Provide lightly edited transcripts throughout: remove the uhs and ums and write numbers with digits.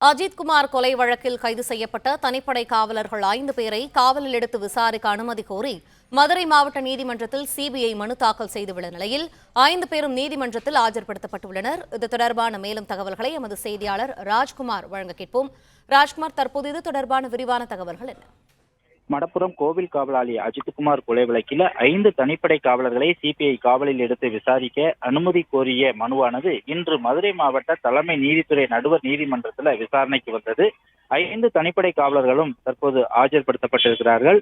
அஜித்குமார் கொலை வழக்கில் கைது செய்யப்பட்ட தனிப்படை காவலர்கள் 5 பேரை காவலில் எடுத்து விசாரிக்க அனுமதி கோரி மதுரை மாவட்ட நீதிமன்றத்தில் சிபிஐ மனு தாக்கல் செய்துள்ள நிலையில் 5 பேரும் நீதிமன்றத்தில் ஆஜர்படுத்தப்பட்டுள்ளனர். இது தொடர்பான மேலும் தகவல்களை எமது செய்தியாளர் ராஜ்குமார் வழங்க கேட்போம். ராஜ்குமார், தற்போது இது தொடர்பான விரிவான தகவல்கள் என்ன? மடப்புரம் கோவில் காவலாளி அஜித்குமார் கொலை வழக்கில் 5 தனிப்படை காவலர்களை சிபிஐ காவலில் எடுத்து விசாரிக்க அனுமதி கோரிய மனுவானது இன்று மதுரை மாவட்ட தலைமை நீதித்துறை நடுவர் நீதிமன்றத்தில் விசாரணைக்கு வந்தது. 5 தனிப்படை காவலர்களும் தற்போது ஆஜர்படுத்தப்பட்டிருக்கிறார்கள்.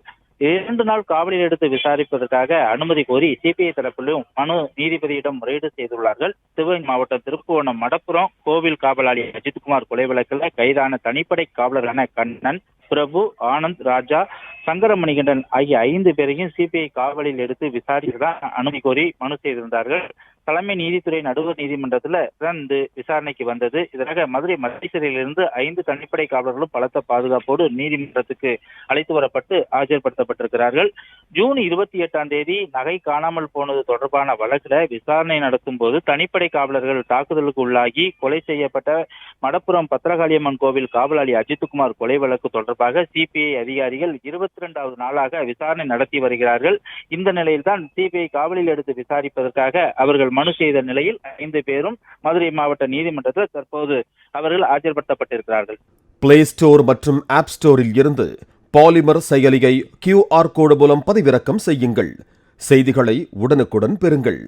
2 நாள் காவலில் எடுத்து விசாரிப்பதற்காக அனுமதி கோரி சிபிஐ தரப்பிலும் மனு நீதிபதியிடம் முறையீடு செய்துள்ளார்கள். சிவகங்கை மாவட்டம் திருப்புவனம் மடப்புரம் கோவில் காவலாளி அஜித்குமார் கொலை வழக்கில் கைதான தனிப்படை காவலரான கண்ணன், பிரபு, ஆனந்த், ராஜா, சங்கரமணிகண்டன் ஆகிய 5 பேரையும் சிபிஐ காவலில் எடுத்து விசாரிக்கதான் அனுமதி கோரி மனு செய்திருந்தார்கள். தலைமை நீதித்துறை நடுவர் நீதிமன்றத்தில் தொடர்ந்து விசாரணைக்கு வந்தது. இதனாக மதுரை மத்திய சிறையிலிருந்து 5 தனிப்படை காவலர்களும் பலத்த பாதுகாப்போடு நீதிமன்றத்துக்கு அழைத்து வரப்பட்டு ஆஜர்படுத்தப்பட்டிருக்கிறார்கள். ஜூன் 28ஆம் தேதி நகை காணாமல் போனது தொடர்பான வழக்கில் விசாரணை நடத்தும் போது தனிப்படை காவலர்கள் தாக்குதலுக்கு உள்ளாகி கொலை செய்யப்பட்ட மடப்புரம் பத்திரகாளியம்மன் கோவில் காவலாளி அஜித்குமார் கொலை வழக்கு தொடர்பாக சிபிஐ அதிகாரிகள் 22வது நாளாக விசாரணை நடத்தி வருகிறார்கள். இந்த நிலையில்தான் சிபிஐ காவலில் எடுத்து விசாரிப்பதற்காக அவர்கள் மனு செய்த நிலையில் 5 பேரும் மதுரை மாவட்ட நீதிமன்றத்தில் தற்போது அவர்கள் ஆஜர்படுத்தப்பட்டிருக்கிறார்கள். பிளே ஸ்டோர் மற்றும் ஆப் ஸ்டோரில் இருந்து பாலிமர் செயலியை QR கோடு மூலம் பதிவிறக்கம் செய்யுங்கள். செய்திகளை உடனுக்குடன் பெறுங்கள்.